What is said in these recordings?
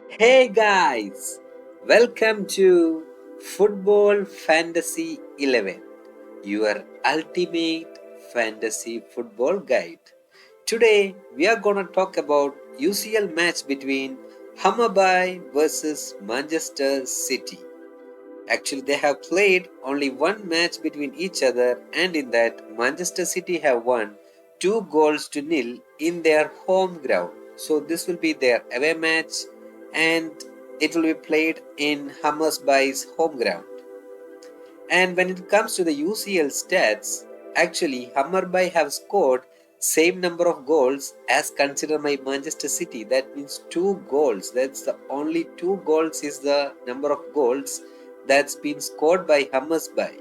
Hey guys, welcome to Football Fantasy 11, your ultimate fantasy football guide. Today we are going to talk about UCL match between Hammarby versus Manchester City. Actually, they have played only one match between each other, and in that, Manchester City have won 2 goals to nil in their home ground. So, this will be their away match, and it will be played in Hammersby's home ground. And when it comes to the UCL stats, actually, Hammarby have scored same number of goals as considered by Manchester City. That means 2 goals. That's the only 2 goals is the number of goals that's been scored by Hammersby,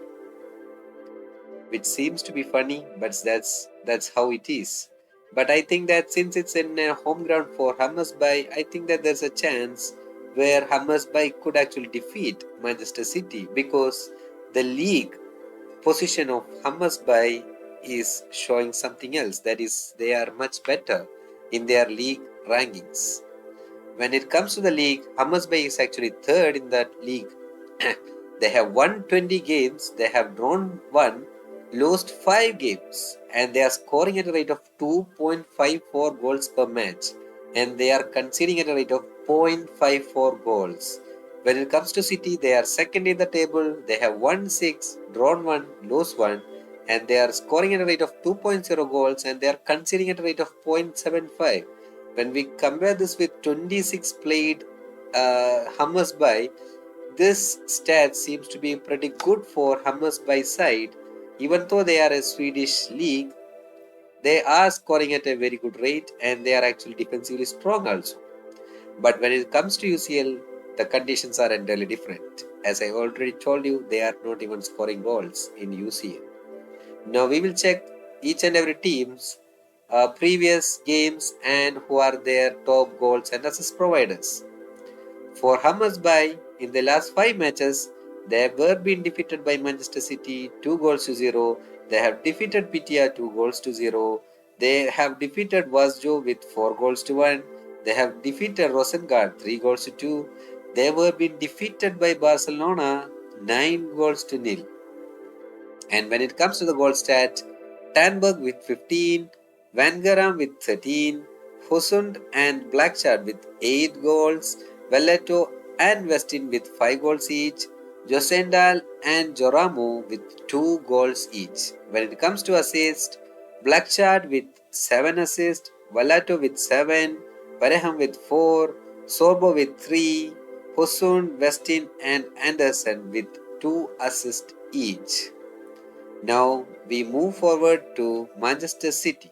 which seems to be funny, but that's how it is. But I think that since it's in a home ground for Hammersby, I think that there's a chance where Hammersby could actually defeat Manchester City because the league position of Hammersby is showing something else. That is, they are much better in their league rankings. When it comes to the league, Hammersby is actually third in that league. They have won 20 games, they have drawn 1, lost 5 games, and they are scoring at a rate of 2.54 goals per match, and they are conceding at a rate of 0.54 goals. When it comes to City, they are second in the table, they have won 6, drawn 1, lost 1, and they are scoring at a rate of 2.0 goals and they are conceding at a rate of 0.75. When we compare this with 26 played Hammersby, this stat seems to be pretty good for Hammersby side. Even though they are a Swedish league, they are scoring at a very good rate and they are actually defensively strong also. But when it comes to UCL, the conditions are entirely different. As I already told you, they are not even scoring goals in UCL. Now we will check each and every team's previous games and who are their top goals and assist providers. For Hammersby, in the last 5 matches, they were being defeated by Manchester City 2 goals to 0. They have defeated PTA 2 goals to 0. They have defeated Wasjo with 4 goals to 1. They have defeated Rosengard 3 goals to 2. They were being defeated by Barcelona 9 goals to 0. And when it comes to the goal stat, Tandberg with 15, Van Garam with 13, Husund and Blackshard with 8 goals, Velleto and Westin with 5 goals each, Josendal and Joramo with 2 goals each. When it comes to assist, Blackshard with 7 assists, Vellato with 7, Pareham with 4, Sorbo with 3, Husund, Westin and Anderson with 2 assists each. Now we move forward to Manchester City.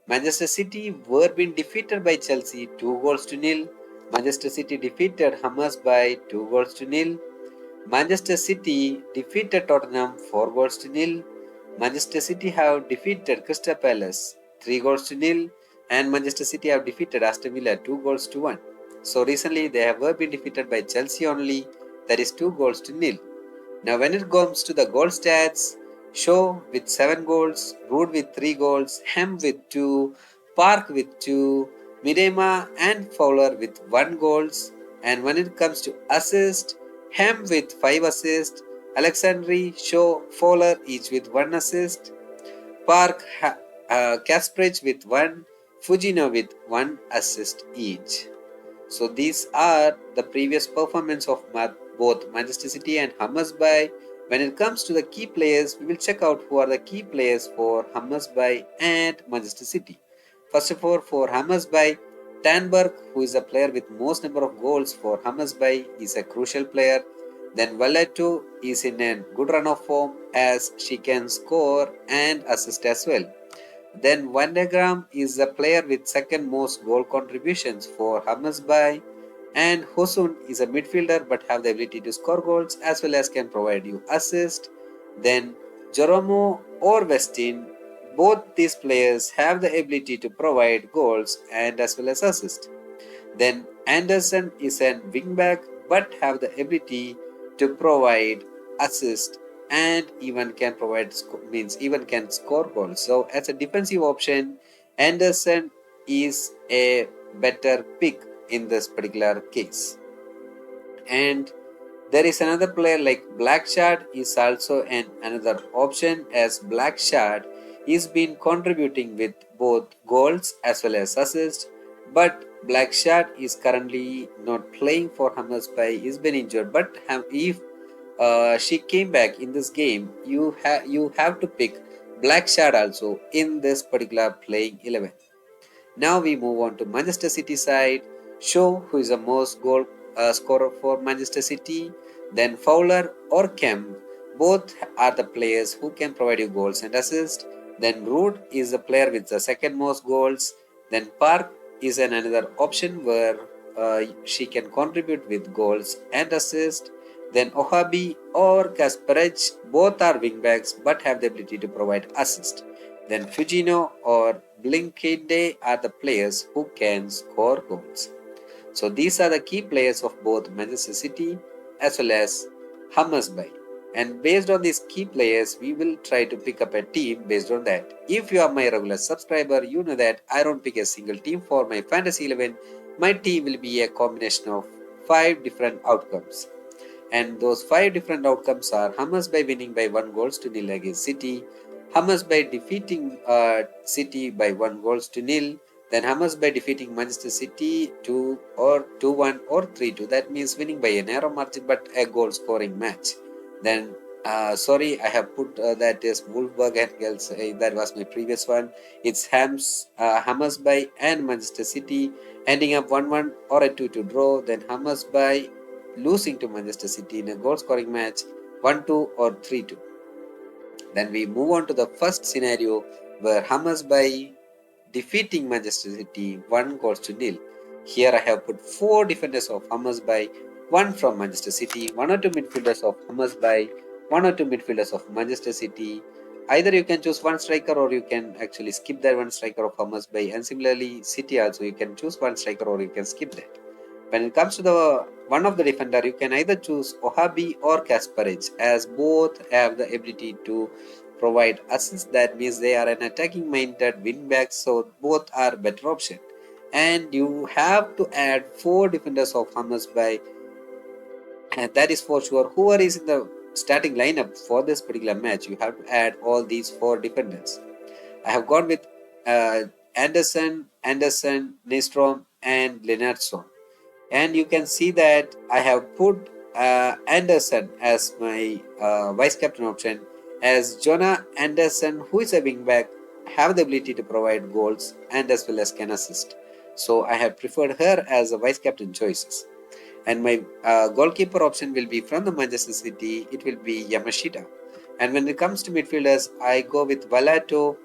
Manchester City were being defeated by Chelsea 2 goals to 0. Manchester City defeated Hammers by 2 goals to 0. Manchester City defeated Tottenham 4 goals to 0. Manchester City have defeated Crystal Palace 3 goals to 0, and Manchester City have defeated Aston Villa 2 goals to 1. So recently they have been defeated by Chelsea only, that is 2 goals to 0. Now when it comes to the goal stats, Shaw with 7 goals, Root with 3 goals, Hem with 2, Park with 2, Midema and Fowler with 1 goals. And when it comes to assist, Hem with 5 assists, Alexandri, Shaw, Fowler each with 1 assist, Park, Kasprich with 1, Fujino with 1 assist each. So these are the previous performance of both Manchester City and Hammersby. When it comes to the key players, we will check out who are the key players for Hammersby and Manchester City. First of all, for Hammersby, Tandberg, who is a player with most number of goals for Hammersby, is a crucial player. Then Valletto is in a good run of form as she can score and assist as well. Then Van de Gram is the player with second most goal contributions for Hammersby, and Hosund is a midfielder but have the ability to score goals as well as can provide you assist. Then Joromo or Westin, both these players have the ability to provide goals and as well as assist. Then Anderson is a wingback but have the ability to provide assist and even can provide even can score goals. So as a defensive option, Anderson is a better pick in this particular case. And there is another player like Blackshard is also another option, as Blackshard is been contributing with both goals as well as assists, but Blackshard is currently not playing for Hammarby. He's been injured, but if she came back in this game, you have to pick Blackshard also in this particular playing 11. Now we move on to Manchester City side. Show who is the most goal scorer for Manchester City. Then Fowler or Kemp. Both are the players who can provide you goals and assists. Then Root is the player with the second most goals. Then Park is another option where she can contribute with goals and assists. Then Ohabi or Kasparec, both are wingbacks but have the ability to provide assist. Then Fujino or Blinkade are the players who can score goals. So these are the key players of both Manchester City as well as Hammarby. And based on these key players, we will try to pick up a team based on that. If you are my regular subscriber, you know that I don't pick a single team for my Fantasy 11. My team will be a combination of 5 different outcomes. And those 5 different outcomes are Hammarby winning by 1 goals to nil against City, Hammarby defeating City by 1 goals to nil, then Hammarby defeating Manchester City 2 or 2-1 or 3-2. That means winning by a narrow margin but a goal scoring match. Then sorry, I have put that is Wolfsburg and Gels. That was my previous one. It's Hammarby and Manchester City ending up 1-1 or a 2-2 draw. Then Hammarby losing to Manchester City in a goal scoring match 1-2 or 3-2. Then we move on to the first scenario where Hammarby defeating Manchester City 1 goals to nil. Here I have put 4 defenders of Hammarby, 1 from Manchester City, 1 or 2 midfielders of Hammarby, 1 or 2 midfielders of Manchester City. Either you can choose 1 striker or you can actually skip that 1 striker of Hammarby, and similarly City also you can choose 1 striker or you can skip that. When it comes to the one of the defender, you can either choose Ohabi or Kasparec, as both have the ability to provide assists. That means they are an attacking minded wingback, so both are better option. And you have to add 4 defenders of Hammarby, and that is for sure. Whoever is in the starting lineup for this particular match, you have to add all these 4 defenders. I have gone with Anderson, Nystrom, and Lennartson. And you can see that I have put Anderson as my vice captain option, as Jonah Anderson, who is a wingback, have the ability to provide goals and as well as can assist. So I have preferred her as a vice captain choices. And my goalkeeper option will be from the Manchester City. It will be Yamashita. And when it comes to midfielders, I go with Valato,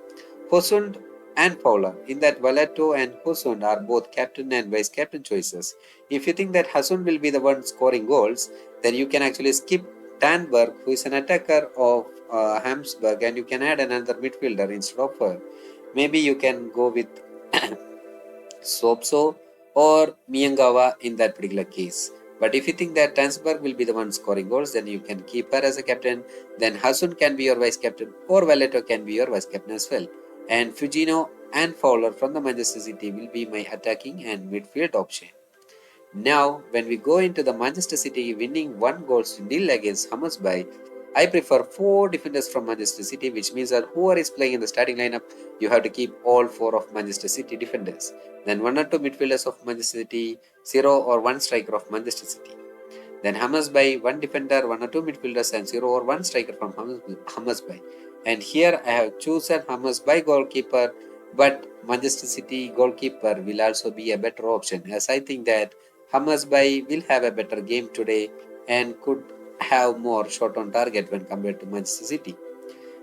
Hosund, and Fowler. In that, Valato and Hosund are both captain and vice captain choices. If you think that Hosund will be the one scoring goals, then you can actually skip Tanberg, who is an attacker of Hamsburg, and you can add another midfielder instead of her. Maybe you can go with Sopso or Miyangawa in that particular case. But if you think that Tansberg will be the one scoring goals, then you can keep her as a captain. Then Hasun can be your vice captain, or Valato can be your vice captain as well. And Fujino and Fowler from the Manchester City will be my attacking and midfield option. Now, when we go into the Manchester City winning 1 goals to nil against Hammarby, I prefer 4 defenders from Manchester City, which means that whoever is playing in the starting lineup, you have to keep all 4 of Manchester City defenders. Then 1 or 2 midfielders of Manchester City, 0 or 1 striker of Manchester City. Then Hammarby, 1 defender, 1 or 2 midfielders, and 0 or 1 striker from Hammarby. And here I have chosen Hammarby goalkeeper, but Manchester City goalkeeper will also be a better option, as I think that Hammarby will have a better game today and could have more shot on target when compared to Manchester City.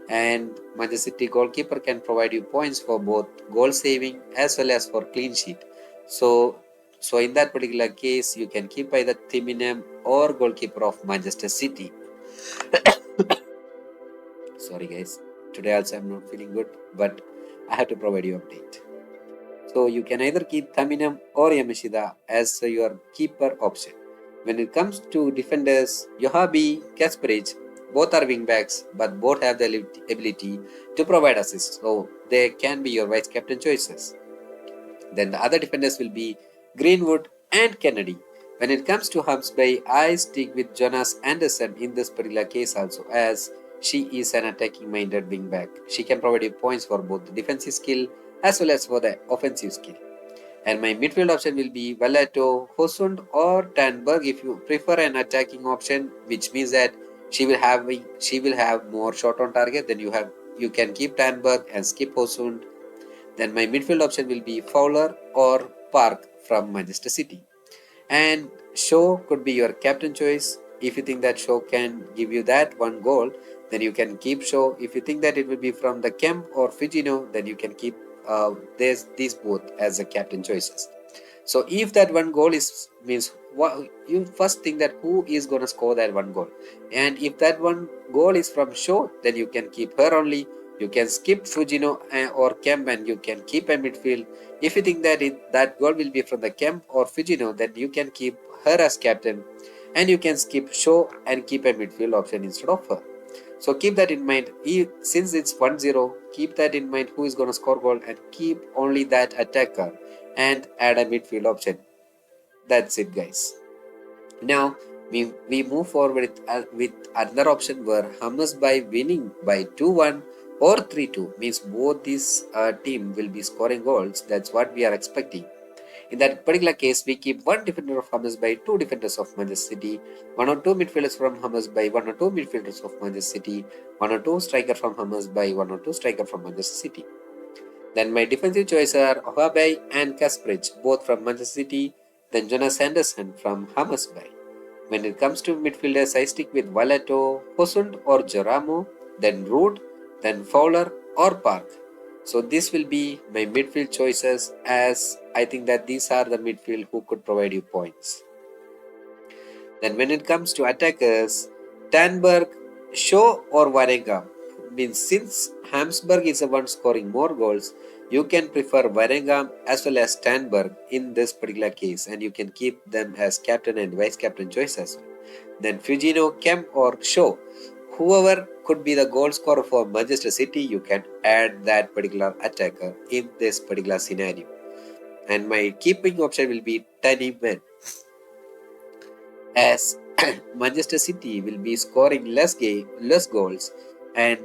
And Manchester City goalkeeper can provide you points for both goal saving as well as for clean sheet. So in that particular case, you can keep either Timinem or goalkeeper of Manchester City. Sorry guys, today also I'm not feeling good, but I have to provide you update. So you can either keep Taminem or Yamashita as your keeper option. When it comes to defenders, Yohabi, Kasparec, both are wingbacks, but both have the ability to provide assists, so they can be your vice captain choices. Then the other defenders will be Greenwood and Kennedy. When it comes to Hamsby, I stick with Jonas Anderson in this particular case also, as she is an attacking minded wingback. She can provide you points for both the defensive skill as well as for the offensive skill. And my midfield option will be Valato, Hosund or Tanberg if you prefer an attacking option, which means that she will have more shot on target. Then you can keep Tanberg and skip Hosund. Then my midfield option will be Fowler or Park from Manchester City. And Shaw could be your captain choice. If you think that Shaw can give you that one goal, then you can keep Shaw. If you think that it will be from the Kemp or Fujino, then you can keep these both as the captain choices. So if that one goal is means what you first think that who is gonna score that one goal, and if that one goal is from Shaw, then you can keep her only. You can skip Fujino or Kemp and you can keep a midfield. If you think that that goal will be from the Kemp or Fujino, then you can keep her as captain, and you can skip Shaw and keep a midfield option instead of her. So keep that in mind. Since it's 1-0, keep that in mind who is going to score goal and keep only that attacker and add a midfield option. That's it, guys. Now we move forward with another option where Hammers by winning by 2-1 or 3-2 means both these team will be scoring goals. That's what we are expecting. In that particular case, we keep one defender of Hammers by two defenders of Manchester City, one or two midfielders from Hammers by one or two midfielders of Manchester City, one or two striker from Hammers by one or two striker from Manchester City. Then my defensive choices are Hammarby and Kasprich, both from Manchester City, then Jonas Anderson from Hammarby. When it comes to midfielders, I stick with Valato, Hosund or Joramo, then Root, then Fowler or Park. So this will be my midfield choices, as I think that these are the midfield who could provide you points. Then when it comes to attackers, Tanberg, Shaw or Varenga. Means since Hamsberg is the one scoring more goals, you can prefer Varenga as well as Tanberg in this particular case, and you can keep them as captain and vice captain choice as well. Then Fujino, Kemp or Shaw. Whoever could be the goal scorer for Manchester City, you can add that particular attacker in this particular scenario. And my keeping option will be Tani Men, as Manchester City will be scoring less goals, and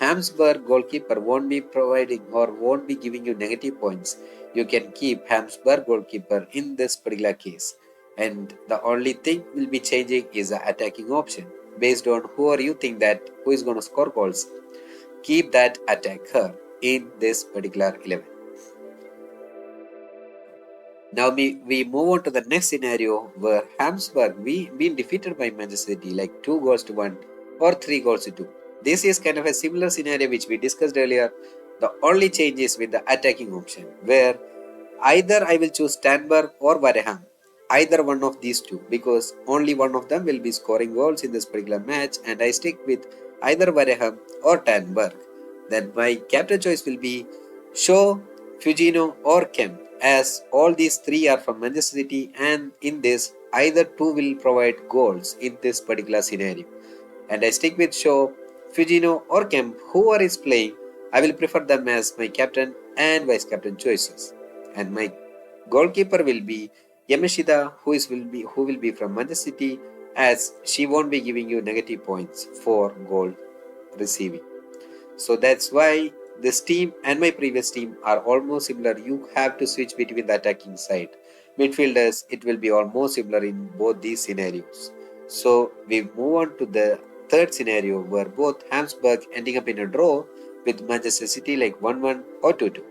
Hamsberg goalkeeper won't be providing or won't be giving you negative points. You can keep Hamsberg goalkeeper in this particular case, and the only thing will be changing is the attacking option based on who you think that who is going to score goals. Keep that attacker in this particular 11. Now we move on to the next scenario where Hamsberg we been defeated by Manchester City like 2-1 or 3-2. This is kind of a similar scenario which we discussed earlier. The only change is with the attacking option, where either I will choose Stanberg or Vareham, either one of these two, because only one of them will be scoring goals in this particular match, and I stick with either Vareham or Tanberg. Then my captain choice will be Shaw, Fujino or Kemp, as all these three are from Manchester City, and in this either two will provide goals in this particular scenario. And I stick with Shaw, Fujino or Kemp, whoever is playing, I will prefer them as my captain and vice captain choices. And my goalkeeper will be Yamashita, who will be from Manchester City, as she won't be giving you negative points for goal receiving. So that's why this team and my previous team are almost similar. You have to switch between the attacking side. Midfielders, it will be almost similar in both these scenarios. So we move on to the third scenario where both Hamsberg ending up in a draw with Manchester City like 1-1 or 2-2.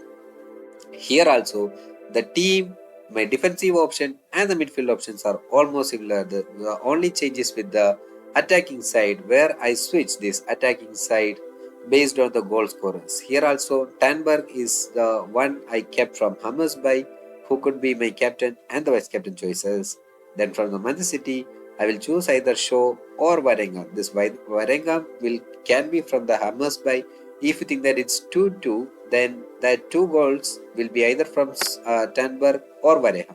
Here also, the team, my defensive option and the midfield options are almost similar. The only changes with the attacking side, where I switch this attacking side based on the goal scorers. Here also, Tanberg is the one I kept from Hammersby, who could be my captain and the vice captain choices. Then from the Manchester City, I will choose either Shaw or Varenga. This Varenga can be from the Hammersby. If you think that it's 2-2, then that two goals will be either from Tanberg or Vareha.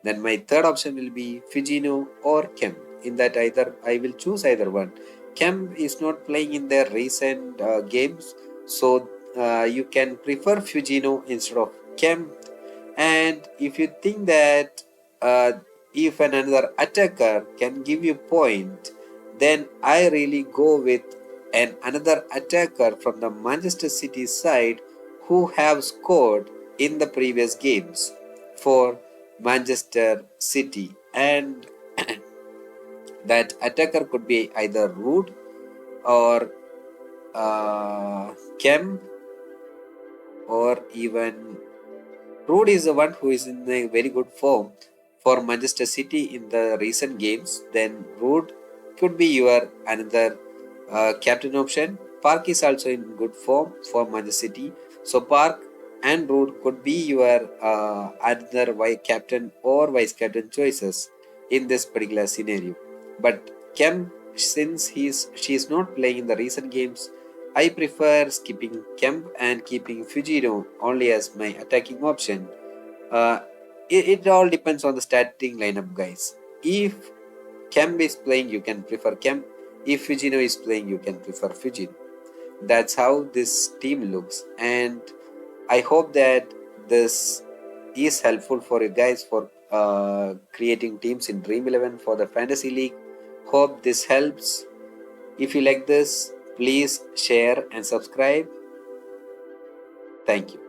Then my third option will be Fujino or Kemp. In that either I will choose either one. Kemp is not playing in their recent games, so you can prefer Fujino instead of Kemp. And if you think that if another attacker can give you point, then I really go with another attacker from the Manchester City side who have scored in the previous games for Manchester City, and that attacker could be either Rude or Kemp, or even Rude is the one who is in a very good form for Manchester City in the recent games. Then Rude could be your another captain option. Park is also in good form for Manchester City. So Park and Rude could be your another vice captain or vice captain choices in this particular scenario. But Kemp, since she is not playing in the recent games, I prefer skipping Kemp and keeping Fujino only as my attacking option. Uh, it all depends on the starting lineup, guys. If Kemp is playing, you can prefer Kemp. If Fujino is playing, you can prefer Fujino. That's how this team looks, and I hope that this is helpful for you guys for creating teams in Dream11 for the Fantasy League. Hope this helps. If you like this, please share and subscribe. Thank you.